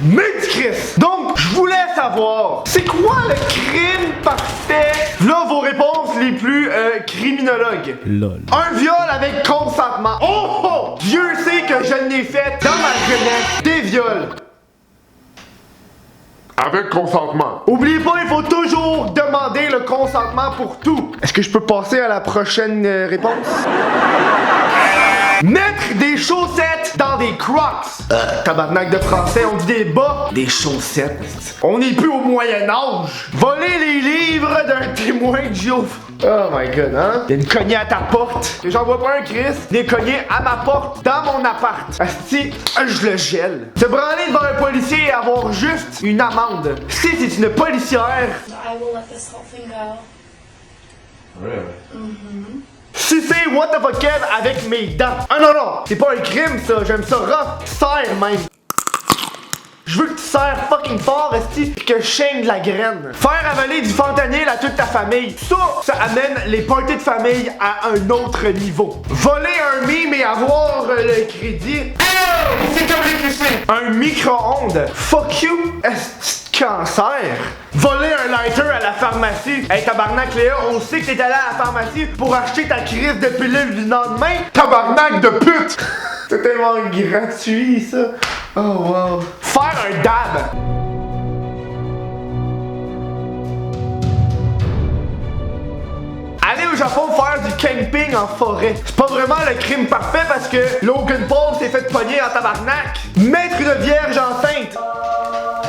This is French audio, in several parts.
Mais Chris! Donc, je voulais savoir, c'est quoi le crime parfait? Là, vos réponses les plus criminologues. Lol. Un viol avec consentement. Oh! Dieu sait que je l'ai fait dans ma jeunesse. Des viols. Avec consentement. Oubliez pas, il faut toujours demander le consentement pour tout. Est-ce que je peux passer à la prochaine réponse? Mettre des chaussettes dans des crocs. Tabarnak de français, on dit des bas. Des chaussettes. On n'est plus au Moyen-Âge. Voler les livres d'un témoin de Jéhovah. Oh my god, hein? Viens me cogner à ta porte. Que j'en vois pas un Chris. Viens cogner à ma porte dans mon appart. Asti, je le gèle. Se branler devant un policier et avoir juste une amende. Si c'est une policière. I will let this whole thing go. Really? Si c'est what the fuck Kev avec mes dents. Ah non non, c'est pas un crime ça, j'aime ça rough. Serre même. Je veux que tu serres fucking fort, esti, pis que je chaîne de la graine. Faire avaler du fentanyl à toute ta famille. Ça amène les parties de famille à un autre niveau. Voler un mime et avoir le crédit. C'est un micro-ondes. Fuck you, esti de cancer. Voler un lighter à la pharmacie. Hey tabarnak Léa, on sait que t'es allé à la pharmacie pour acheter ta crise de pilule du lendemain. Tabarnak de pute! C'est tellement gratuit ça. Oh wow. Faire un dab. Aller au Japon faire du camping en forêt. C'est pas vraiment le crime parfait parce que Logan Paul s'est fait pogner en tabarnak. Mettre une vierge enceinte.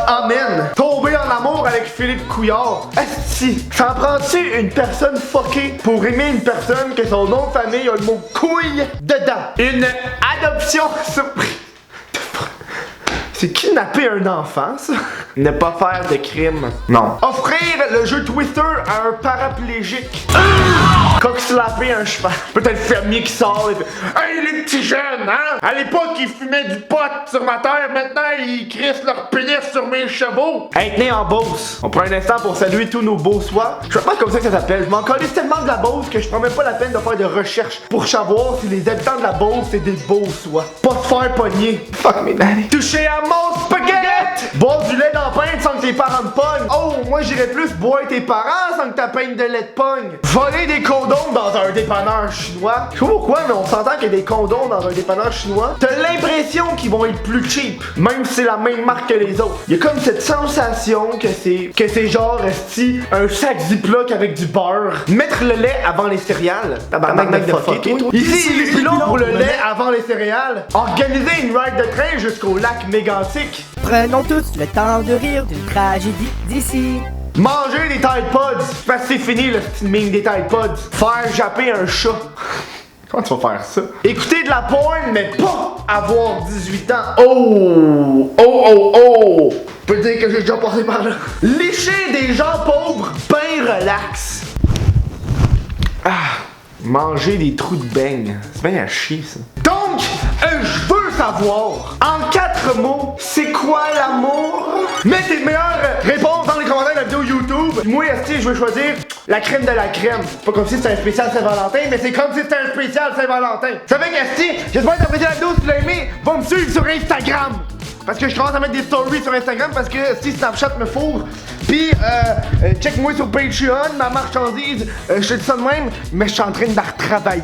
Amen. Tomber en amour avec Philippe Couillard. Esti, ça en prend-tu une personne fuckée pour aimer une personne que son nom de famille a le mot couille dedans? Une adoption surprise. C'est kidnapper un enfant, ça? Ne pas faire de crime. Non. Offrir le jeu Twister à un paraplégique. Coq-slapper un cheval. Peut-être le fermier qui sort et fait hey les petits jeunes, hein? À l'époque, ils fumaient du pot sur ma terre, maintenant ils crissent leur pénis sur mes chevaux. Être né en Beauce. On prend un instant pour saluer tous nos Beausois. Je sais pas comme ça que ça s'appelle. Je m'en connais tellement de la Beauce que je prends même pas la peine de faire de recherche pour savoir si les habitants de la Beauce c'est des Beausois. Pas se faire pogner. Fuck me daddy. Toucher à mon spaghetti. Boire du lait dans la pinte sans que tes parents te pognent. Oh, moi j'irais plus boire tes parents sans que ta pinte de lait te pogne. Voler des condoms dans un dépanneur chinois. Je sais pas pourquoi, mais on s'entend qu'il y a des condoms dans un dépanneur chinois. T'as l'impression qu'ils vont être plus cheap, même si c'est la même marque que les autres. Il y a comme cette sensation que c'est genre esti un sac Ziploc avec du beurre. Mettre le lait avant les céréales. Tabarnak de fucké, toi. Ici, il est plus long pour le lait avant les céréales. Organiser une ride de train jusqu'au lac Mégantic. Prenons tous le temps de rire d'une tragédie d'ici. Manger des Tide Pods. Parce que c'est fini le petit ming des Tide Pods. Faire japper un chat. Comment tu vas faire ça? Écouter de la porn, mais pas avoir 18 ans. Oh! Oh, oh, oh! Je peux dire que j'ai déjà passé par là. Lécher des gens pauvres, ben relax. Ah! Manger des trous de beigne. C'est bien à chier, ça. Donc, je veux savoir, en 4 mots, c'est quoi l'amour? Mets tes meilleures réponses dans les commentaires de la vidéo YouTube. Moi, esti, je veux choisir la crème de la crème. C'est pas comme si c'était un spécial Saint-Valentin, mais c'est comme si c'était un spécial Saint-Valentin. Ça fait qu'esti, j'espère que t'as apprécié la vidéo. Si tu l'as aimé, va me suivre sur Instagram. Parce que je commence à mettre des stories sur Instagram parce que si Snapchat me fourre. Puis, check-moi sur Patreon, ma marchandise. Je te dis ça de même, mais je suis en train de la retravailler.